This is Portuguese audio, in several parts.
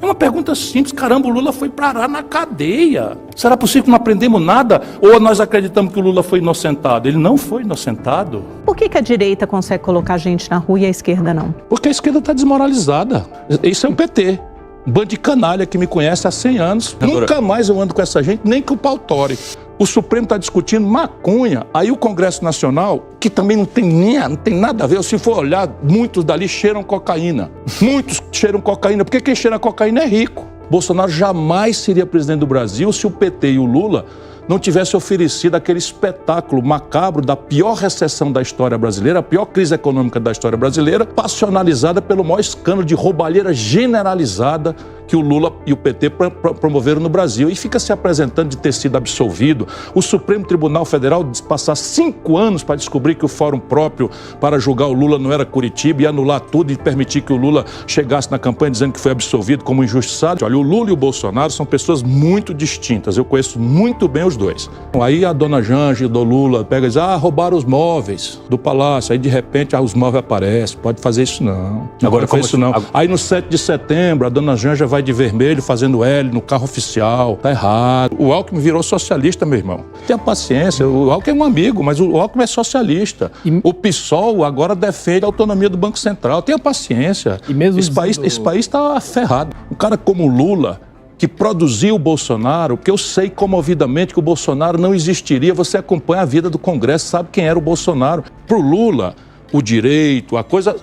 É uma pergunta simples. Caramba, o Lula foi parar na cadeia. Será possível que não aprendemos nada? Ou nós acreditamos que o Lula foi inocentado? Ele não foi inocentado. Por que a direita consegue colocar gente na rua e a esquerda não? Porque a esquerda está desmoralizada. Isso é o PT. Um bando de canalha que me conhece há 100 anos. Nunca mais eu ando com essa gente, nem com o Pautori. O Supremo está discutindo maconha. Aí o Congresso Nacional, que também não tem nada a ver, se for olhar, muitos dali cheiram cocaína. Muitos cheiram cocaína, porque quem cheira cocaína é rico. Bolsonaro jamais seria presidente do Brasil se o PT e o Lula não tivesse oferecido aquele espetáculo macabro da pior recessão da história brasileira, a pior crise econômica da história brasileira, passionalizada pelo maior escândalo de roubalheira generalizada que o Lula e o PT promoveram no Brasil. E fica se apresentando de ter sido absolvido. O Supremo Tribunal Federal passar 5 anos para descobrir que o fórum próprio para julgar o Lula não era Curitiba e anular tudo e permitir que o Lula chegasse na campanha dizendo que foi absolvido como injustiçado. Olha, o Lula e o Bolsonaro são pessoas muito distintas. Eu conheço muito bem os dois. Aí a dona Janja do Lula pega e diz, roubaram os móveis do palácio. Aí de repente os móveis aparecem. Pode fazer isso não. Agora faz isso não. Aí no 7 de setembro a dona Janja vai de vermelho fazendo L no carro oficial. Tá errado. O Alckmin virou socialista, meu irmão. Tenha paciência. O Alckmin é um amigo, mas o Alckmin é socialista. O PSOL agora defende a autonomia do Banco Central. Tenha paciência. E mesmo esse país está ferrado. Um cara como o Lula, que produziu o Bolsonaro, que eu sei comovidamente que o Bolsonaro não existiria. Você acompanha a vida do Congresso, sabe quem era o Bolsonaro. Pro Lula, o direito, a coisa...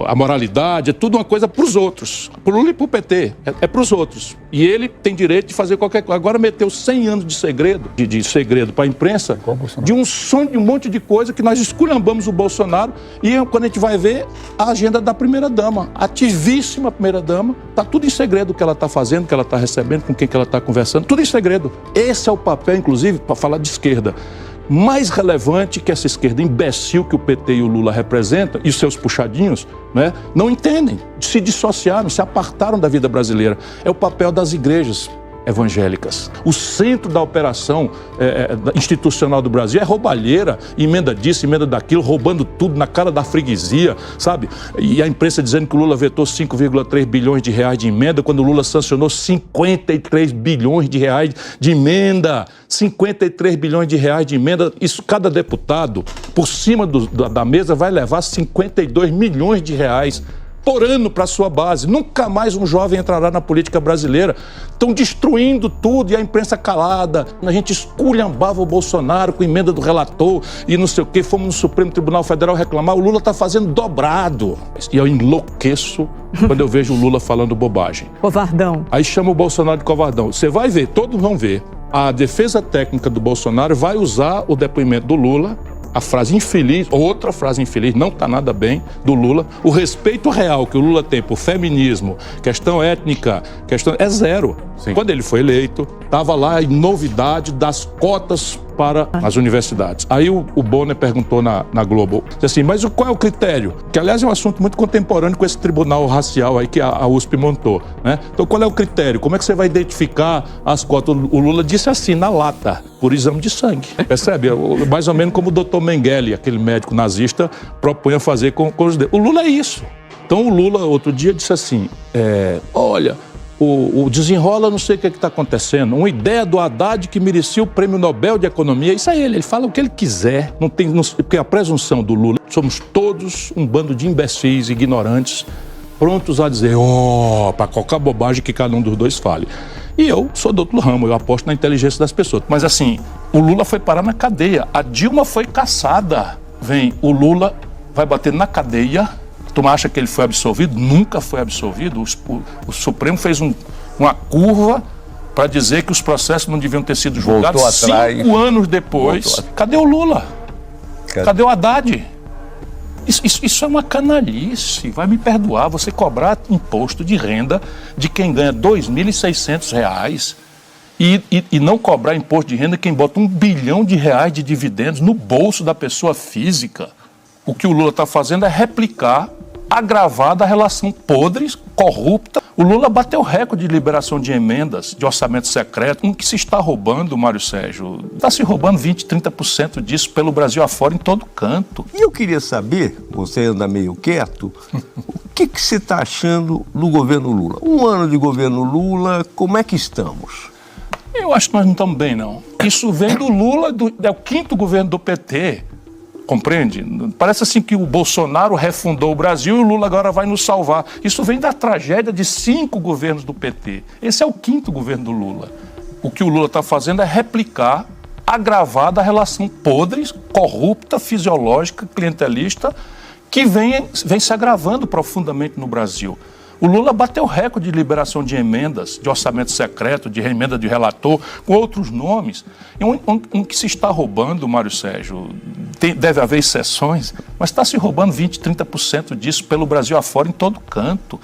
a moralidade, é tudo uma coisa para os outros. Para o Lula e para o PT, é para os outros. E ele tem direito de fazer qualquer coisa. Agora meteu 100 anos de segredo, de segredo para a imprensa, de um sonho, de um monte de coisa que nós esculhambamos o Bolsonaro. E quando a gente vai ver a agenda da primeira-dama, ativíssima primeira-dama, está tudo em segredo o que ela está fazendo, o que ela está recebendo, com quem que ela está conversando, tudo em segredo. Esse é o papel, inclusive, para falar de esquerda, mais relevante que essa esquerda imbecil que o PT e o Lula representam, e os seus puxadinhos, né, não entendem, se dissociaram, se apartaram da vida brasileira. É o papel das igrejas evangélicas. O centro da operação institucional do Brasil é roubalheira, emenda disso, emenda daquilo, roubando tudo na cara da freguesia, sabe? E a imprensa dizendo que o Lula vetou 5,3 bilhões de reais de emenda, quando o Lula sancionou 53 bilhões de reais de emenda. 53 bilhões de reais de emenda. Isso, cada deputado, por cima da mesa, vai levar 52 milhões de reais por ano para a sua base. Nunca mais um jovem entrará na política brasileira. Estão destruindo tudo e a imprensa calada. A gente esculhambava o Bolsonaro com emenda do relator e não sei o quê. Fomos no Supremo Tribunal Federal reclamar. O Lula está fazendo dobrado. E eu enlouqueço quando eu vejo o Lula falando bobagem. Covardão. Aí chama o Bolsonaro de covardão. Você vai ver, todos vão ver. A defesa técnica do Bolsonaro vai usar o depoimento do Lula, a frase infeliz, outra frase infeliz, não está nada bem, do Lula. O respeito real que o Lula tem por feminismo, questão étnica, é zero. Sim. Quando ele foi eleito, estava lá a novidade das cotas para as universidades. Aí o Bonner perguntou na Globo, disse assim, mas qual é o critério? Que, aliás, é um assunto muito contemporâneo com esse tribunal racial aí que a USP montou, né? Então, qual é o critério? Como é que você vai identificar as cotas? O Lula disse assim, na lata, por exame de sangue. Percebe? Mais ou menos como o Dr. Mengele, aquele médico nazista, propunha fazer com os dedos. O Lula é isso. Então, o Lula, outro dia, disse assim, olha... O desenrola, não sei o que está acontecendo. Uma ideia do Haddad que merecia o Prêmio Nobel de Economia. Isso é ele fala o que ele quiser. Porque a presunção do Lula, somos todos um bando de imbecis, ignorantes, prontos a dizer, para qualquer bobagem que cada um dos dois fale. E eu sou do outro ramo, eu aposto na inteligência das pessoas. Mas assim, o Lula foi parar na cadeia, a Dilma foi caçada. O Lula vai bater na cadeia. Tu acha que ele foi absolvido? Nunca foi absolvido. O Supremo fez uma curva para dizer que os processos não deviam ter sido julgados. 5 anos depois. Cadê o Lula? Cadê o Haddad? Isso é uma canalice. Vai me perdoar você cobrar imposto de renda de quem ganha R$ 2.600 e não cobrar imposto de renda quem bota R$ 1 bilhão de dividendos no bolso da pessoa física. O que o Lula está fazendo é replicar, agravada a relação podre, corrupta. O Lula bateu recorde de liberação de emendas, de orçamento secreto, que se está roubando, Mário Sérgio. Está se roubando 20%, 30% disso pelo Brasil afora, em todo canto. E eu queria saber, você anda meio quieto, o que você está achando do governo Lula? Um ano de governo Lula, como é que estamos? Eu acho que nós não estamos bem, não. Isso vem do Lula, é o 5º governo do PT, compreende? Parece assim que o Bolsonaro refundou o Brasil e o Lula agora vai nos salvar. Isso vem da tragédia de 5 governos do PT. Esse é o 5º governo do Lula. O que o Lula está fazendo é replicar, agravada a relação podre, corrupta, fisiológica, clientelista, que vem se agravando profundamente no Brasil. O Lula bateu recorde de liberação de emendas, de orçamento secreto, de emenda de relator, com outros nomes. Um que se está roubando, Mário Sérgio, deve haver exceções, mas está se roubando 20%, 30% disso pelo Brasil afora, em todo canto.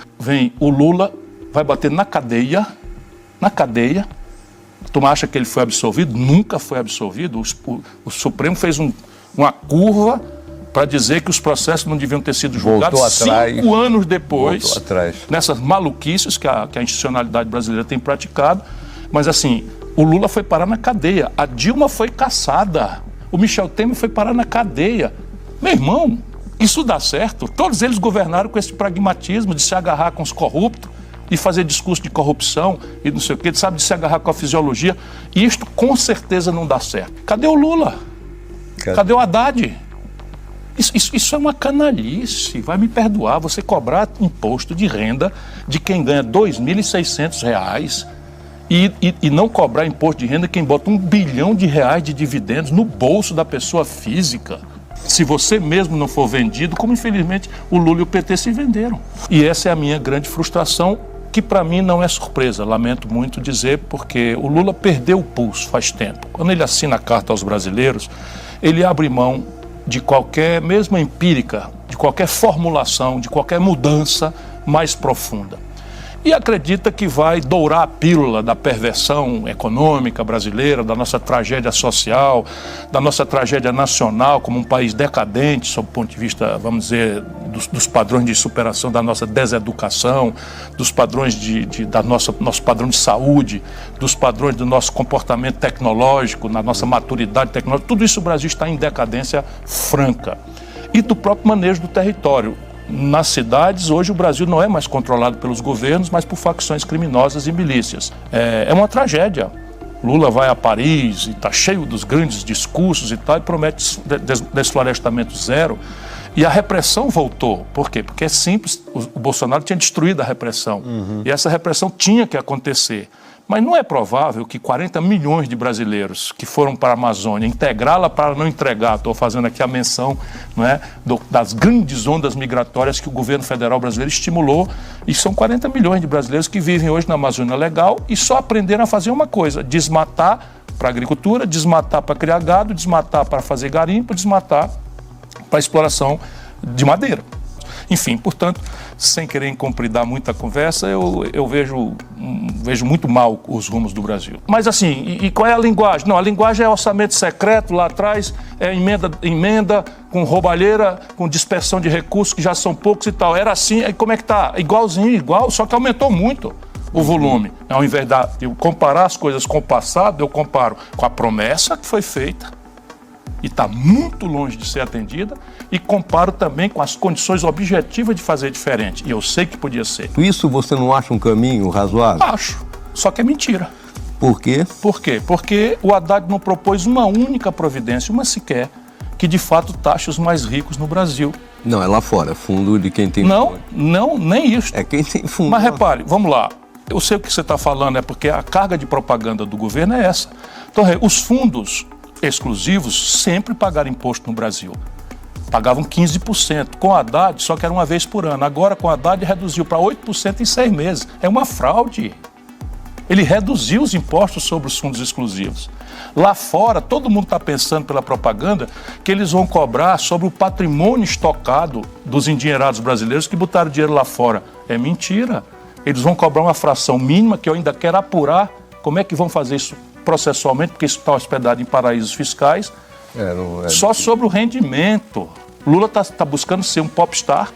O Lula vai bater na cadeia. Tu acha que ele foi absolvido? Nunca foi absolvido. O Supremo fez uma curva para dizer que os processos não deviam ter sido julgados 5 anos depois, nessas maluquices que a institucionalidade brasileira tem praticado. Mas assim, o Lula foi parar na cadeia, a Dilma foi caçada, o Michel Temer foi parar na cadeia. Meu irmão, isso dá certo? Todos eles governaram com esse pragmatismo de se agarrar com os corruptos e fazer discurso de corrupção e não sei o quê, sabe, de se agarrar com a fisiologia. E isto com certeza não dá certo. Cadê o Lula? Cadê o Haddad? Isso é uma canalice, vai me perdoar, você cobrar imposto de renda de quem ganha R$ 2.600 e não cobrar imposto de renda quem bota R$ 1 bilhão de dividendos no bolso da pessoa física. Se você mesmo não for vendido, como infelizmente o Lula e o PT se venderam. E essa é a minha grande frustração, que para mim não é surpresa, lamento muito dizer, porque o Lula perdeu o pulso faz tempo. Quando ele assina a carta aos brasileiros, ele abre mão de qualquer, mesmo empírica, de qualquer formulação, de qualquer mudança mais profunda. E acredita que vai dourar a pílula da perversão econômica brasileira, da nossa tragédia social, da nossa tragédia nacional como um país decadente, sob o ponto de vista, vamos dizer, dos padrões de superação da nossa deseducação, dos padrões nosso padrão de saúde, dos padrões do nosso comportamento tecnológico, na nossa maturidade tecnológica. Tudo isso o Brasil está em decadência franca. E do próprio manejo do território. Nas cidades, hoje o Brasil não é mais controlado pelos governos, mas por facções criminosas e milícias. É uma tragédia. Lula vai a Paris e está cheio dos grandes discursos e tal, e promete desflorestamento zero. E a repressão voltou. Por quê? Porque é simples, o Bolsonaro tinha destruído a repressão. E essa repressão tinha que acontecer. Mas não é provável que 40 milhões de brasileiros que foram para a Amazônia integrá-la para não entregar, estou fazendo aqui a menção, não é, das grandes ondas migratórias que o governo federal brasileiro estimulou, e são 40 milhões de brasileiros que vivem hoje na Amazônia legal e só aprenderam a fazer uma coisa: desmatar para agricultura, desmatar para criar gado, desmatar para fazer garimpo, desmatar para exploração de madeira. Enfim, portanto, sem querer incompridar muita conversa, eu vejo muito mal os rumos do Brasil. Mas assim, e qual é a linguagem? Não, a linguagem é orçamento secreto lá atrás, é emenda com roubalheira, com dispersão de recursos que já são poucos e tal. Era assim, aí como é que tá? Igual, só que aumentou muito o volume. Ao invés de eu comparar as coisas com o passado, eu comparo com a promessa que foi feita e está muito longe de ser atendida, e comparo também com as condições objetivas de fazer diferente. E eu sei que podia ser. Isso você não acha um caminho razoável? Acho, só que é mentira. Por quê? Por quê? Porque o Haddad não propôs uma única providência, uma sequer, que de fato taxe os mais ricos no Brasil. Não, é lá fora, fundo de quem tem fundo. Não, nem isso. É quem tem fundo. Mas repare, vamos lá. Eu sei o que você está falando, é porque a carga de propaganda do governo é essa. Então, os fundos exclusivos sempre pagaram imposto no Brasil. Pagavam 15%. Com o Haddad, só que era uma vez por ano. Agora, com o Haddad, reduziu para 8% em 6 meses. É uma fraude. Ele reduziu os impostos sobre os fundos exclusivos. Lá fora, todo mundo está pensando pela propaganda que eles vão cobrar sobre o patrimônio estocado dos endinheirados brasileiros que botaram dinheiro lá fora. É mentira. Eles vão cobrar uma fração mínima que eu ainda quero apurar. Como é que vão fazer isso processualmente, porque isso está hospedado em paraísos fiscais, só sobre o rendimento. Lula está buscando ser um popstar,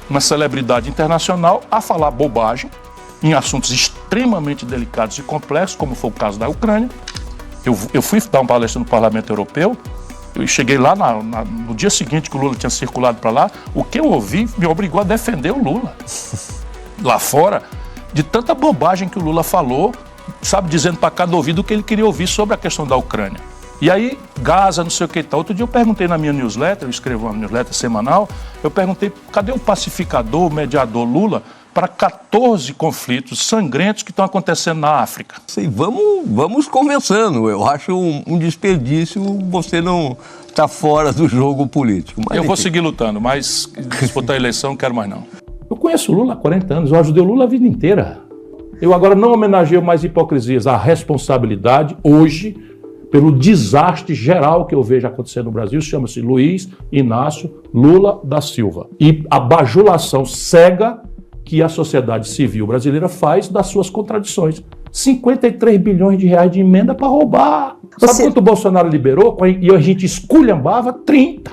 uma celebridade internacional, a falar bobagem em assuntos extremamente delicados e complexos, como foi o caso da Ucrânia. Eu fui dar uma palestra no Parlamento Europeu Eu cheguei lá no dia seguinte que o Lula tinha circulado para lá, o que eu ouvi me obrigou a defender o Lula. Lá fora, de tanta bobagem que o Lula falou, sabe, dizendo para cada ouvido o que ele queria ouvir sobre a questão da Ucrânia. E aí, Gaza, não sei o que e tal. Outro dia eu perguntei na minha newsletter, eu escrevo uma newsletter semanal, eu perguntei, cadê o pacificador, o mediador Lula, para 14 conflitos sangrentos que estão acontecendo na África? Sim, vamos conversando. Eu acho um desperdício você não estar fora do jogo político. Mas, eu vou seguir lutando, mas disputar a eleição não quero mais não. Eu conheço o Lula há 40 anos, eu ajudei o Lula a vida inteira. Eu agora não homenageio mais hipocrisias, a responsabilidade hoje pelo desastre geral que eu vejo acontecer no Brasil, chama-se Luiz Inácio Lula da Silva. E a bajulação cega que a sociedade civil brasileira faz das suas contradições. 53 bilhões de reais de emenda para roubar. Sabe quanto o Bolsonaro liberou e a gente esculhambava? 30.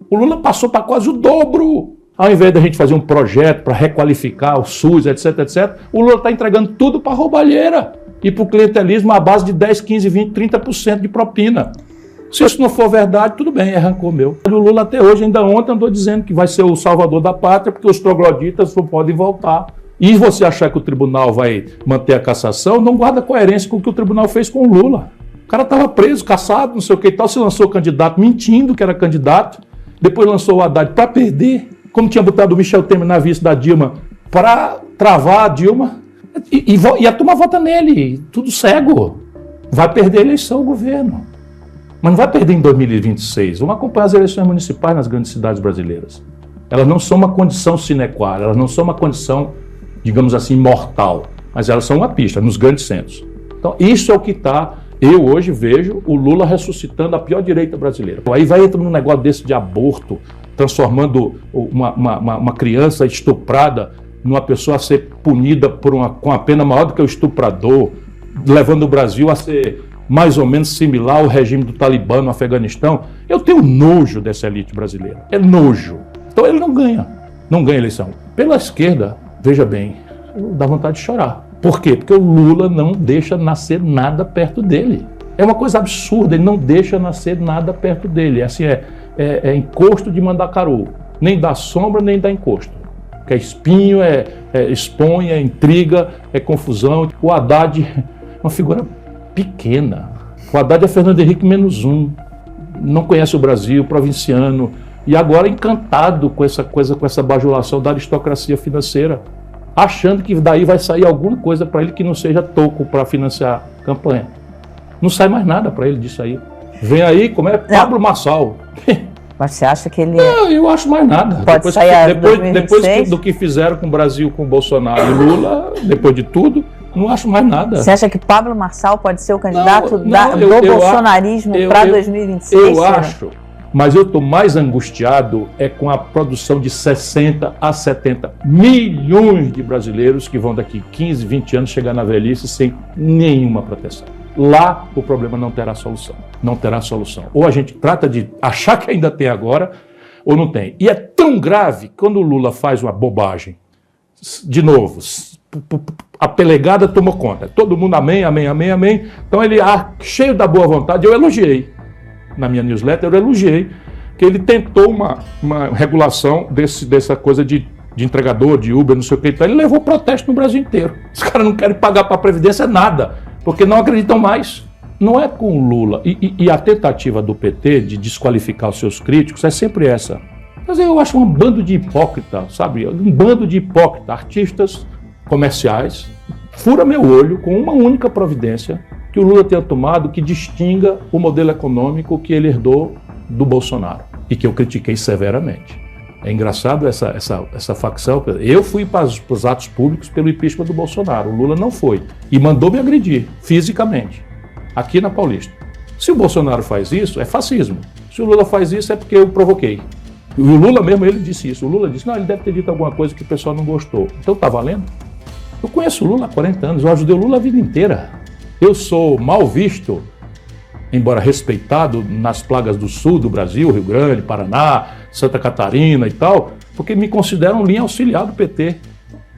O Lula passou para quase o dobro. Ao invés da gente fazer um projeto para requalificar o SUS, etc, etc, o Lula está entregando tudo para roubalheira e para o clientelismo à base de 10, 15, 20, 30% de propina. Se isso não for verdade, tudo bem, arrancou meu. O Lula até hoje, ainda ontem, andou dizendo que vai ser o salvador da pátria porque os trogloditas não podem voltar. E você achar que o tribunal vai manter a cassação, não guarda coerência com o que o tribunal fez com o Lula. O cara estava preso, caçado, não sei o que e tal, se lançou candidato mentindo que era candidato, depois lançou o Haddad para perder, como tinha botado o Michel Temer na vice da Dilma para travar a Dilma, e a turma vota nele, tudo cego. Vai perder a eleição o governo. Mas não vai perder em 2026. Vamos acompanhar as eleições municipais nas grandes cidades brasileiras. Elas não são uma condição sine qua non, elas não são uma condição, digamos assim, mortal, mas elas são uma pista nos grandes centros. Então, isso é o que está. Eu hoje vejo o Lula ressuscitando a pior direita brasileira. Aí vai entrar num negócio desse de aborto, transformando uma criança estuprada numa pessoa a ser punida com a pena maior do que o estuprador, levando o Brasil a ser mais ou menos similar ao regime do Talibã no Afeganistão. Eu tenho nojo dessa elite brasileira. É nojo. Então ele não ganha a eleição. Pela esquerda, veja bem, dá vontade de chorar. Por quê? Porque o Lula não deixa nascer nada perto dele. É uma coisa absurda, ele não deixa nascer nada perto dele. Assim, é encosto de Mandacaru. Nem dá sombra, nem dá encosto. Que é espinho, expõe, é intriga, é confusão. O Haddad é uma figura pequena. O Haddad é Fernando Henrique menos um. Não conhece o Brasil, provinciano. E agora encantado com essa bajulação da aristocracia financeira, achando que daí vai sair alguma coisa para ele que não seja toco para financiar a campanha. Não sai mais nada para ele disso aí. Vem aí, como é? Pablo Marçal. Mas você acha que ele... Não, eu acho mais nada. Pode sair depois do que fizeram com o Brasil, com o Bolsonaro e Lula, depois de tudo, não acho mais nada. Você acha que Pablo Marçal pode ser o candidato do bolsonarismo para 2026? Eu acho, mas eu estou mais angustiado com a produção de 60 a 70 milhões de brasileiros que vão daqui 15, 20 anos chegar na velhice sem nenhuma proteção. Lá o problema não terá solução. Não terá solução. Ou a gente trata de achar que ainda tem agora, ou não tem. E é tão grave que quando o Lula faz uma bobagem, de novo, a pelegada tomou conta. Todo mundo amém, amém, amém, amém. Então ele, cheio da boa vontade, eu elogiei. Na minha newsletter eu elogiei que ele tentou uma regulação dessa coisa de entregador, de Uber, não sei o que. Então ele levou protesto no Brasil inteiro. Os caras não querem pagar para a Previdência nada, porque não acreditam mais. Não é com o Lula. E a tentativa do PT de desqualificar os seus críticos é sempre essa. Mas eu acho um bando de hipócrita, sabe? Um bando de hipócritas, artistas comerciais, fura meu olho com uma única providência que o Lula tenha tomado que distinga o modelo econômico que ele herdou do Bolsonaro e que eu critiquei severamente. É engraçado essa facção. Eu fui para os atos públicos pelo impeachment do Bolsonaro, o Lula não foi. E mandou me agredir, fisicamente, aqui na Paulista. Se o Bolsonaro faz isso, é fascismo. Se o Lula faz isso, é porque eu provoquei. E o Lula mesmo, ele disse isso. O Lula disse, não, ele deve ter dito alguma coisa que o pessoal não gostou. Então tá valendo? Eu conheço o Lula há 40 anos, eu ajudei o Lula a vida inteira. Eu sou mal visto, embora respeitado nas plagas do sul do Brasil, Rio Grande, Paraná, Santa Catarina e tal, porque me consideram linha auxiliar do PT.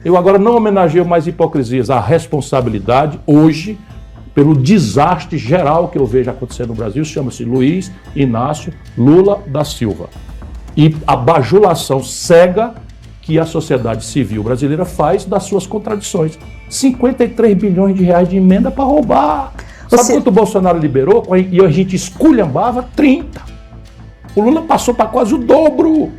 Eu agora não homenageio mais hipocrisias. A responsabilidade hoje pelo desastre geral que eu vejo acontecer no Brasil, chama-se Luiz Inácio Lula da Silva. E a bajulação cega que a sociedade civil brasileira faz das suas contradições. 53 bilhões de reais de emenda para roubar. Sabe quanto o Bolsonaro liberou e a gente esculhambava? 30. O Lula passou para quase o dobro.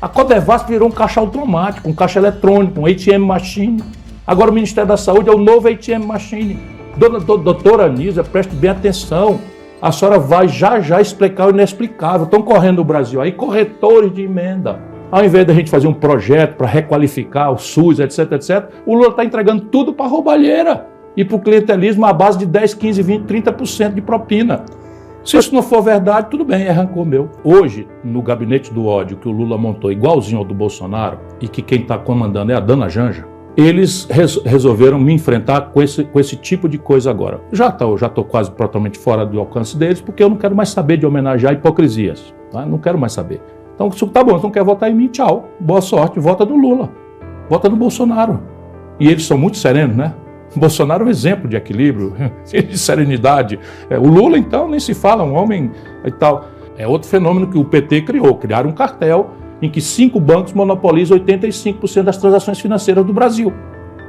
A Codevasf virou um caixa automático, um caixa eletrônico, um ATM machine. Agora o Ministério da Saúde é o novo ATM machine. Doutora Anísia, preste bem atenção. A senhora vai já explicar o inexplicável. Estão correndo no Brasil aí corretores de emenda. Ao invés da gente fazer um projeto para requalificar o SUS, etc, o Lula está entregando tudo para a roubalheira e para o clientelismo à base de 10, 15, 20, 30% de propina. Se isso não for verdade, tudo bem, arrancou meu. Hoje, no gabinete do ódio que o Lula montou igualzinho ao do Bolsonaro e que quem está comandando é a Dana Janja, eles resolveram me enfrentar com esse tipo de coisa agora. Já estou quase totalmente fora do alcance deles, porque eu não quero mais saber de homenagear hipocrisias. Tá? Não quero mais saber. Então, tá bom, então quer votar em mim, tchau. Boa sorte, vota no Lula. Vota no Bolsonaro. E eles são muito serenos, né? O Bolsonaro é um exemplo de equilíbrio, de serenidade. O Lula, então, nem se fala, um homem e tal. É outro fenômeno que o PT criou. Criaram um cartel em que 5 bancos monopolizam 85% das transações financeiras do Brasil.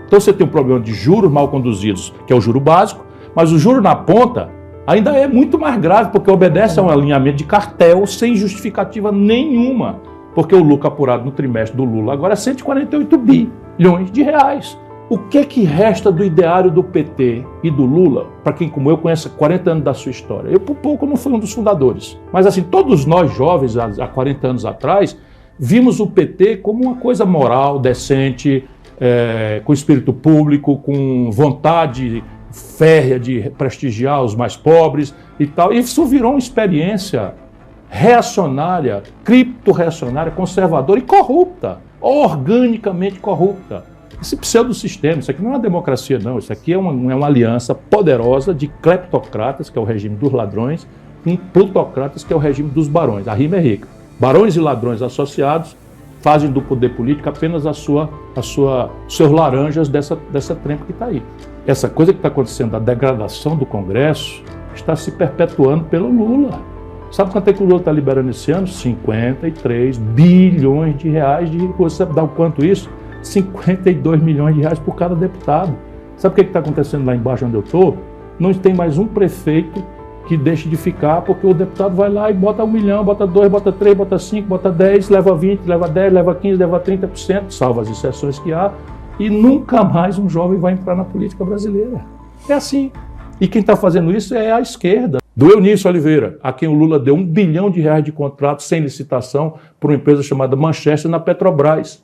Então você tem um problema de juros mal conduzidos, que é o juro básico, mas o juro na ponta ainda é muito mais grave, porque obedece a um alinhamento de cartel sem justificativa nenhuma. Porque o lucro apurado no trimestre do Lula agora é 148 bilhões de reais. O que resta do ideário do PT e do Lula, para quem como eu conhece 40 anos da sua história? Eu por pouco não fui um dos fundadores. Mas assim, todos nós jovens, há 40 anos atrás, vimos o PT como uma coisa moral, decente, com espírito público, com vontade férrea de prestigiar os mais pobres e tal. E isso virou uma experiência reacionária, cripto-reacionária, conservadora e corrupta, organicamente corrupta. Esse pseudo-sistema, isso aqui não é uma democracia não, isso aqui é uma aliança poderosa de cleptocratas, que é o regime dos ladrões, com plutocratas, que é o regime dos barões. A rima é rica. Barões e ladrões associados fazem do poder político apenas seus laranjas dessa trempa que está aí. Essa coisa que está acontecendo, a degradação do Congresso, está se perpetuando pelo Lula. Sabe quanto é que o Lula está liberando esse ano? 53 bilhões de reais de recursos. Sabe dar quanto isso? 52 milhões de reais por cada deputado. Sabe o que está acontecendo lá embaixo onde eu estou? Não tem mais um prefeito que deixe de ficar, porque o deputado vai lá e bota 1 milhão, bota 2, bota 3, bota 5, bota 10, leva 20, leva 10, leva 15, leva 30%, salvo as exceções que há, e nunca mais um jovem vai entrar na política brasileira. É assim. E quem está fazendo isso é a esquerda. Do Eunício Oliveira, a quem o Lula deu 1 bilhão de reais de contrato sem licitação para uma empresa chamada Manchester na Petrobras.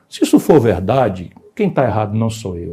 Se isso for verdade, quem está errado não sou eu.